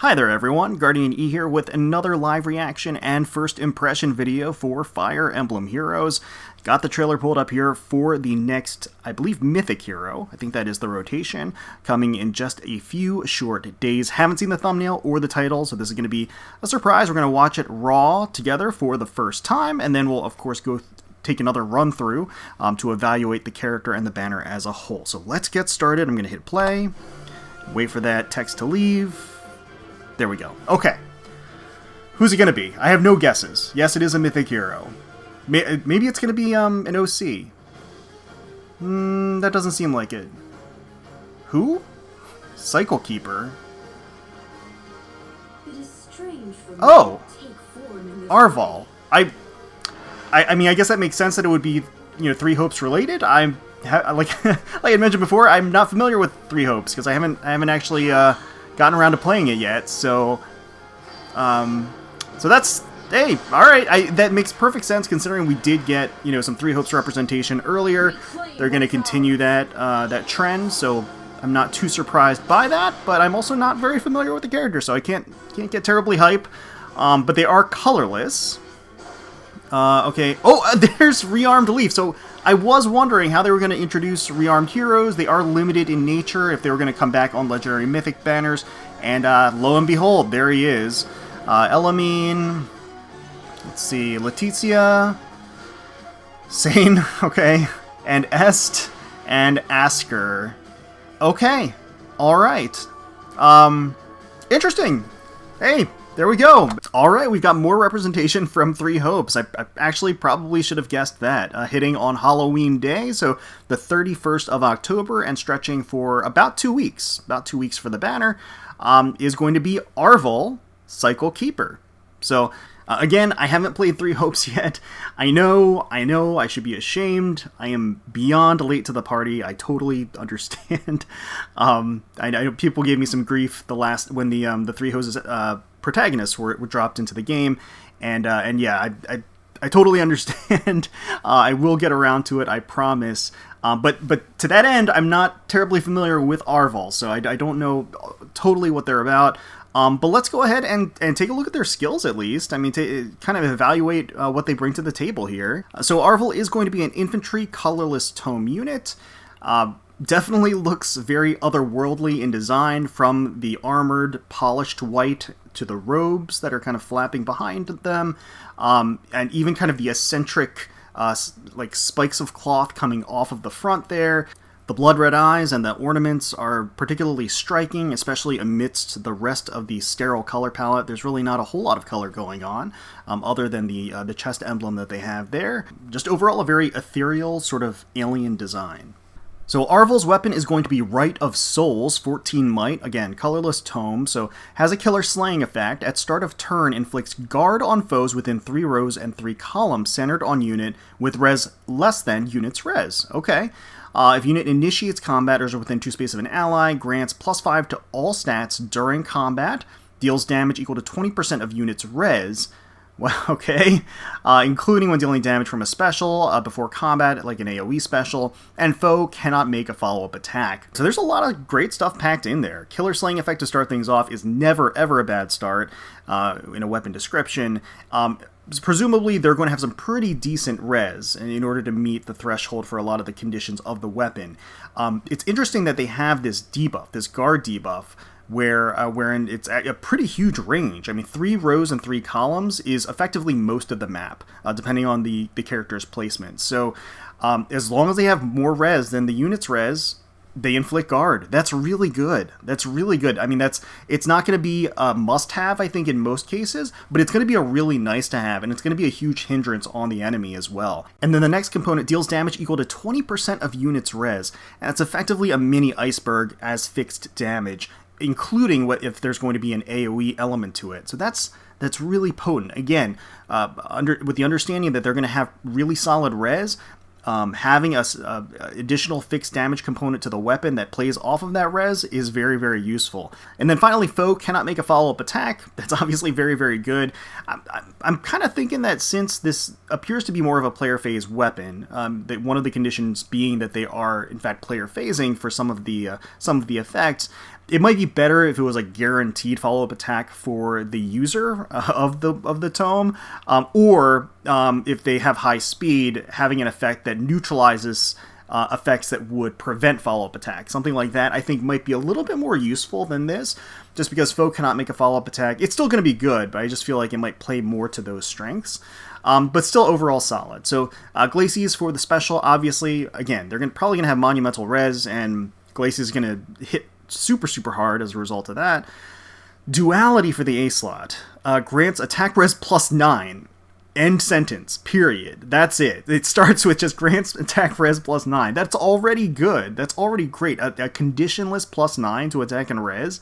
Hi there everyone, GuardianE here with another live reaction and first impression video for Fire Emblem Heroes. Got the trailer pulled up here for the next, I believe, Mythic Hero. I think that is the rotation, coming in just a few short days. Haven't seen the thumbnail or the title, so this is going to be a surprise. We're going to watch it raw together for the first time, and then we'll of course go take another run through to evaluate the character and the banner as a whole. So let's get started. I'm going to hit play, wait for that text to leave. There we go. Okay. Who's it going to be? I have no guesses. Yes, it is a Mythic Hero. Maybe it's going to be an OC. That doesn't seem like it. Who? Cycle Keeper. It is strange for me Oh! to take form in this Arval. I mean, I guess that makes sense that it would be, you know, Three Hopes related. Like I mentioned before, I'm not familiar with Three Hopes because I haven't actually gotten around to playing it yet, so that's, hey, alright, that makes perfect sense considering we did get, you know, some Three Hopes representation earlier. They're going to continue that that trend, so I'm not too surprised by that, but I'm also not very familiar with the character, so I can't get terribly hype, but they are colorless. Okay, oh, there's Rearmed Leaf, so I was wondering how they were going to introduce Rearmed Heroes. They are limited in nature if they were going to come back on Legendary Mythic banners. And lo and behold, there he is. Elamine, let's see, Letizia, Sane, okay, and Est, and Asker. Okay, alright. Interesting. Hey, there we go. Alright, we've got more representation from Three Hopes. I actually probably should have guessed that. Hitting on Halloween Day, so the 31st of October, and stretching for about 2 weeks. About 2 weeks for the banner, is going to be Arval Cycle Keeper. So, again, I haven't played Three Hopes yet. I know, I should be ashamed. I am beyond late to the party. I totally understand. I know people gave me some grief when the Three Hopes protagonists were dropped into the game, and yeah, I totally understand. I will get around to it, I promise. But to that end, I'm not terribly familiar with Arval, so I don't know totally what they're about. But let's go ahead and take a look at their skills at least. I mean, to kind of evaluate what they bring to the table here. So Arval is going to be an infantry colorless tome unit. Definitely looks very otherworldly in design, from the armored, polished white to the robes that are kind of flapping behind them, and even kind of the eccentric like spikes of cloth coming off of the front there. The blood red eyes and the ornaments are particularly striking, especially amidst the rest of the sterile color palette. There's really not a whole lot of color going on, other than the chest emblem that they have there. Just overall a very ethereal, sort of alien design. So Arval's weapon is going to be Rite of Souls, 14 might, again, colorless tome, so has a killer slaying effect. At start of turn, inflicts guard on foes within 3 rows and 3 columns, centered on unit, with res less than unit's res. Okay. If unit initiates combat or is within 2 space of an ally, grants +5 to all stats during combat, deals damage equal to 20% of unit's res. Well, okay, including when dealing damage from a special before combat, like an AoE special, and foe cannot make a follow-up attack. So there's a lot of great stuff packed in there. Killer slaying effect to start things off is never, ever a bad start in a weapon description. Presumably, they're going to have some pretty decent res in order to meet the threshold for a lot of the conditions of the weapon. It's interesting that they have this debuff, this guard debuff, wherein it's a pretty huge range. I mean, 3 rows and 3 columns is effectively most of the map, depending on the character's placement. So, as long as they have more res than the unit's res, they inflict guard. That's really good. That's really good. I mean, it's not going to be a must-have, I think, in most cases, but it's going to be a really nice to have, and it's going to be a huge hindrance on the enemy as well. And then the next component deals damage equal to 20% of unit's res, and it's effectively a mini iceberg as fixed damage, including if there's going to be an AoE element to it. So that's really potent. Again, with the understanding that they're going to have really solid res, having a additional fixed damage component to the weapon that plays off of that res is very, very useful. And then finally, foe cannot make a follow-up attack. That's obviously very, very good. I'm kind of thinking that since this appears to be more of a player phase weapon, that one of the conditions being that they are in fact player phasing for some of the effects, it might be better if it was a guaranteed follow-up attack for the user of the tome, or if they have high speed, having an effect that neutralizes effects that would prevent follow-up attack. Something like that I think might be a little bit more useful than this, just because foe cannot make a follow-up attack. It's still going to be good, but I just feel like it might play more to those strengths. But still overall solid. So Glacies for the special, obviously, again, they're probably going to have monumental res, and Glacies is going to hit super hard as a result of that. Duality for the A slot grants attack res +9. End sentence, period. That's it. It starts with just grants attack res +9. That's already good. That's already great. A conditionless +9 to attack and res.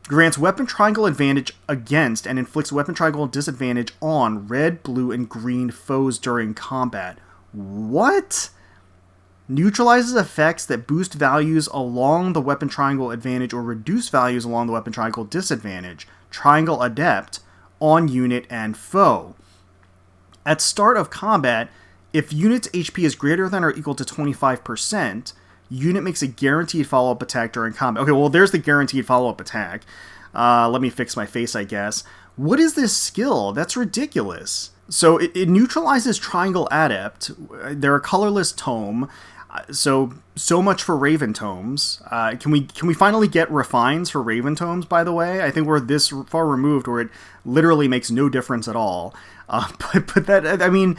Grants weapon triangle advantage against and inflicts weapon triangle disadvantage on red, blue, and green foes during combat. What? Neutralizes effects that boost values along the weapon triangle advantage or reduce values along the weapon triangle disadvantage. Triangle adept on unit and foe. At start of combat, if unit's HP is greater than or equal to 25%, unit makes a guaranteed follow-up attack during combat. Okay, well, there's the guaranteed follow-up attack. Let me fix my face, I guess. What is this skill? That's ridiculous. So it neutralizes Triangle Adept. They're a colorless tome. So much for Raven Tomes. Can we finally get refines for Raven Tomes, by the way? I think we're this far removed where it literally makes no difference at all. But that, I mean,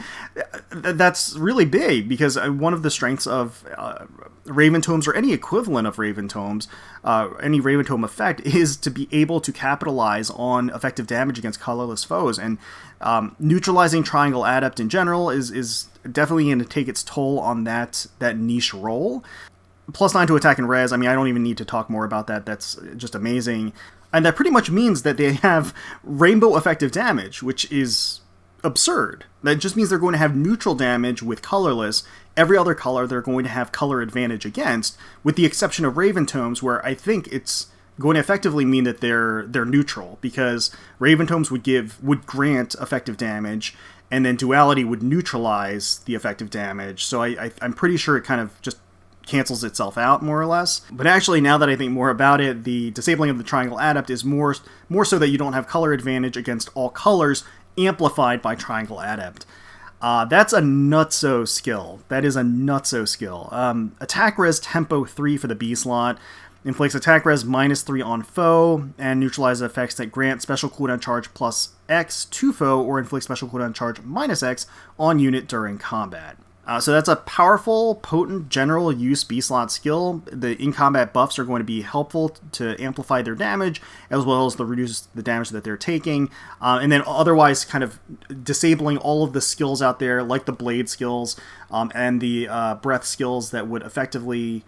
that's really big, because one of the strengths of Raven Tomes, or any equivalent of Raven Tomes, any Raven Tome effect, is to be able to capitalize on effective damage against colorless foes, and neutralizing Triangle Adept in general is definitely going to take its toll on that niche role. +9 to attack and res, I mean, I don't even need to talk more about that. That's just amazing. And that pretty much means that they have rainbow effective damage, which is absurd. That just means they're going to have neutral damage with colorless. Every other color they're going to have color advantage against, with the exception of Raven Tomes, where I think it's going to effectively mean that they're neutral, because Raven Tomes would grant effective damage, and then Duality would neutralize the effective damage. So I'm pretty sure it kind of just cancels itself out, more or less. But actually, now that I think more about it, the disabling of the Triangle Adept is more so that you don't have color advantage against all colors, amplified by Triangle Adept. That's a nutso skill. That is a nutso skill. Attack res tempo 3 for the B slot. Inflicts attack res -3 on foe, and neutralizes effects that grant special cooldown charge +X to foe, or inflict special cooldown charge -X on unit during combat. So that's a powerful, potent, general use B-slot skill. The in-combat buffs are going to be helpful to amplify their damage, as well as to reduce the damage that they're taking. And then otherwise kind of disabling all of the skills out there, like the blade skills and the breath skills that would effectively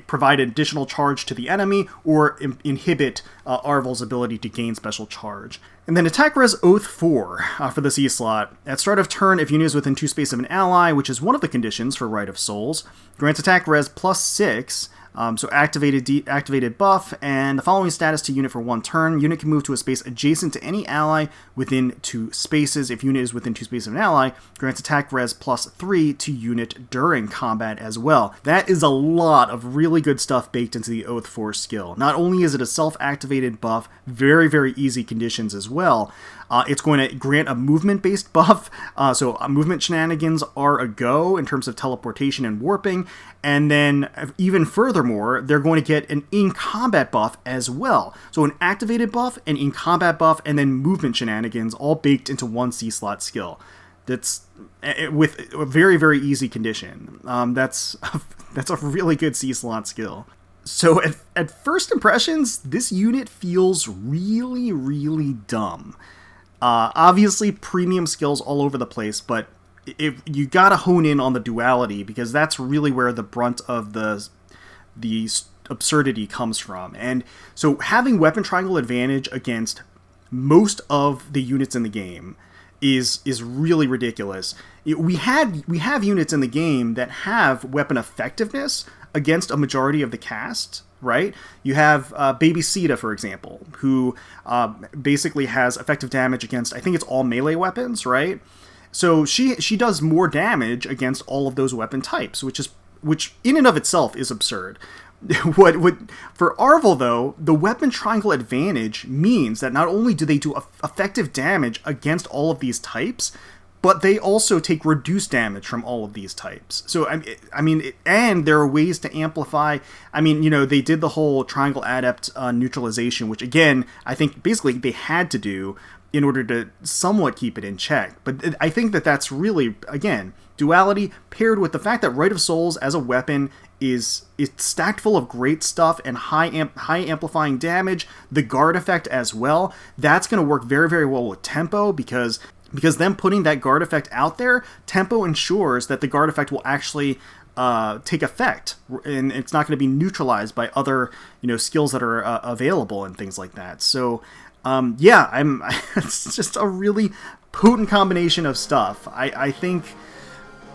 provide additional charge to the enemy, or inhibit Arval's ability to gain special charge. And then attack res Oath 4 for the C slot. At start of turn, if unit is within 2 space of an ally, which is one of the conditions for Rite of Souls, grants attack res +6, so activated buff, and the following status to unit for 1 turn. Unit can move to a space adjacent to any ally within 2 spaces. If unit is within 2 spaces of an ally, grants attack res +3 to unit during combat as well. That is a lot of really good stuff baked into the Oath 4 skill. Not only is it a self-activated buff, very, very easy conditions as well. It's going to grant a movement-based buff, so movement shenanigans are a go in terms of teleportation and warping, and then even furthermore, they're going to get an in-combat buff as well. So an activated buff, an in-combat buff, and then movement shenanigans all baked into one C-slot skill. That's with a very, very easy condition. That's a really good C-slot skill. So at first impressions, this unit feels really, really dumb. Obviously, premium skills all over the place, but if you gotta hone in on the duality, because that's really where the brunt of the absurdity comes from. And so having weapon triangle advantage against most of the units in the game is really ridiculous. We have units in the game that have weapon effectiveness against a majority of the cast, right? You have Baby Sita, for example, who basically has effective damage against, I think it's all melee weapons, right? So she does more damage against all of those weapon types, which in and of itself is absurd. what for Arval though, the weapon triangle advantage means that not only do they do effective damage against all of these types, but they also take reduced damage from all of these types. So and there are ways to amplify. I mean, you know, they did the whole triangle adept neutralization, which again, I think basically they had to do in order to somewhat keep it in check. But I think that that's really, again, duality paired with the fact that Rite of Souls as a weapon it's stacked full of great stuff and high amplifying damage. The guard effect as well. That's going to work very, very well with tempo because them putting that guard effect out there, tempo ensures that the guard effect will actually take effect, and it's not going to be neutralized by other, you know, skills that are available and things like that. So it's just a really potent combination of stuff. I think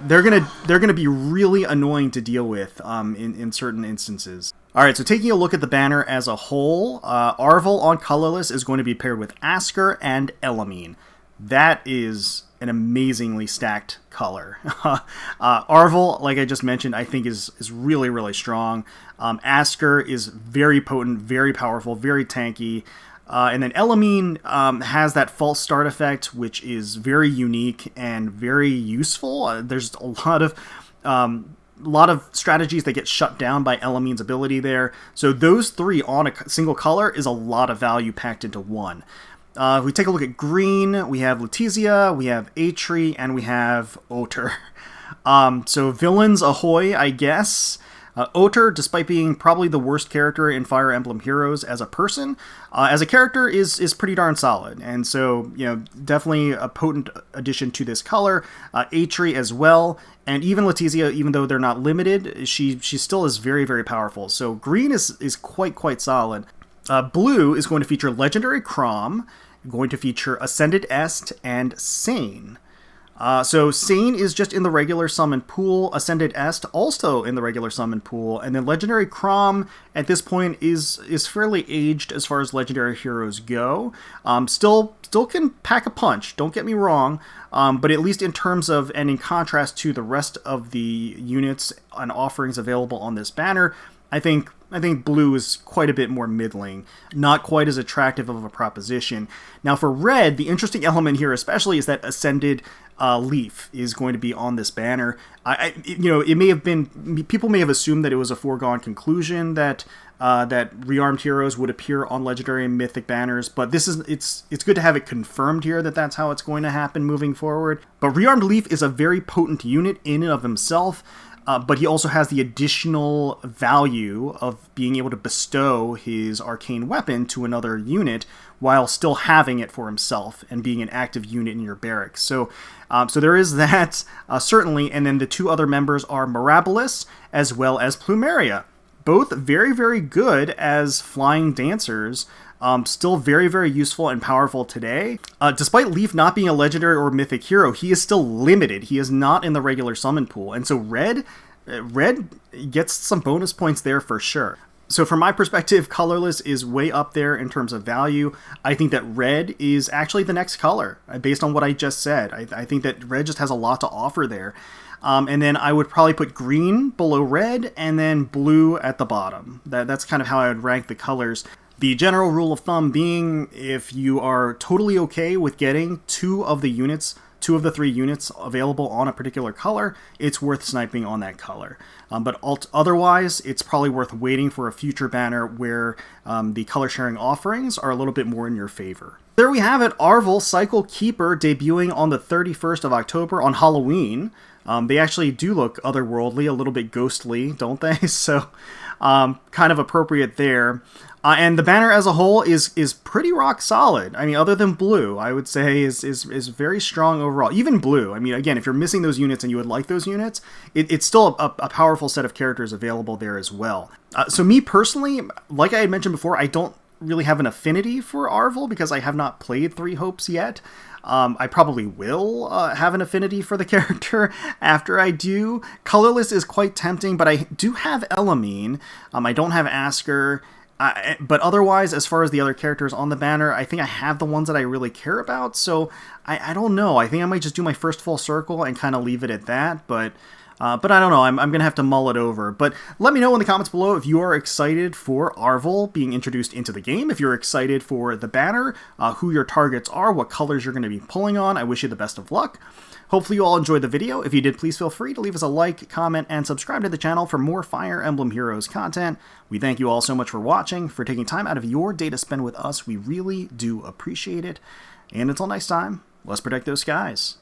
they're gonna be really annoying to deal with in certain instances. All right, so taking a look at the banner as a whole, Arval on colorless is going to be paired with Asker and Elamine. That is an amazingly stacked color. Arval, like I just mentioned, I think is really, really strong. Asker is very potent, very powerful, very tanky. And then Elamine has that false start effect, which is very unique and very useful. There's a lot of strategies that get shut down by Elamine's ability there. So those three on a single color is a lot of value packed into one. If we take a look at green, we have Letizia, we have Atri, and we have Oter. So villains ahoy, I guess. Oter, despite being probably the worst character in Fire Emblem Heroes as a person, as a character is pretty darn solid. And so, you know, definitely a potent addition to this color. Atri as well. And even Letizia, even though they're not limited, she still is very, very powerful. So green is quite solid. Blue is going to feature Legendary Crom, going to feature Ascended Est, and Sane. So Sane is just in the regular summon pool, Ascended Est also in the regular summon pool, and then Legendary Crom at this point is fairly aged as far as Legendary Heroes go. Still can pack a punch, don't get me wrong, but at least in terms of, and in contrast to the rest of the units and offerings available on this banner, I think blue is quite a bit more middling, not quite as attractive of a proposition. Now for red, the interesting element here especially is that Ascended Leaf is going to be on this banner. It may have been, people may have assumed that it was a foregone conclusion that Rearmed Heroes would appear on Legendary and Mythic banners, but it's good to have it confirmed here that that's how it's going to happen moving forward. But Rearmed Leaf is a very potent unit in and of himself. But he also has the additional value of being able to bestow his arcane weapon to another unit while still having it for himself and being an active unit in your barracks. So there is that, certainly. And then the two other members are Mirabilis as well as Plumeria. Both very, very good as flying dancers. Still very, very useful and powerful today. Despite Leaf not being a legendary or mythic hero, he is still limited. He is not in the regular summon pool. And so Red gets some bonus points there for sure. So from my perspective, colorless is way up there in terms of value. I think that red is actually the next color, based on what I just said. I think that red just has a lot to offer there. And then I would probably put green below red and then blue at the bottom. That's kind of how I would rank the colors. The general rule of thumb being, if you are totally okay with getting two of the three units available on a particular color, it's worth sniping on that color. But otherwise, it's probably worth waiting for a future banner where the color sharing offerings are a little bit more in your favor. There we have it, Arval Cycle Keeper debuting on the 31st of October on Halloween. They actually do look otherworldly, a little bit ghostly, don't they? So kind of appropriate there. And the banner as a whole is pretty rock solid. I mean, other than blue, I would say is very strong overall. Even blue. I mean, again, if you're missing those units and you would like those units, it's still a powerful set of characters available there as well. So me personally, like I had mentioned before, I don't really have an affinity for Arval because I have not played Three Hopes yet. I probably will have an affinity for the character after I do. Colorless is quite tempting, but I do have Elamine. I don't have Asker. But otherwise, as far as the other characters on the banner, I think I have the ones that I really care about. So I don't know. I think I might just do my first full circle and kind of leave it at that. But But I don't know, I'm going to have to mull it over. But let me know in the comments below if you are excited for Arval being introduced into the game, if you're excited for the banner, who your targets are, what colors you're going to be pulling on. I wish you the best of luck. Hopefully you all enjoyed the video. If you did, please feel free to leave us a like, comment, and subscribe to the channel for more Fire Emblem Heroes content. We thank you all so much for watching, for taking time out of your day to spend with us. We really do appreciate it. And until next time, let's protect those skies.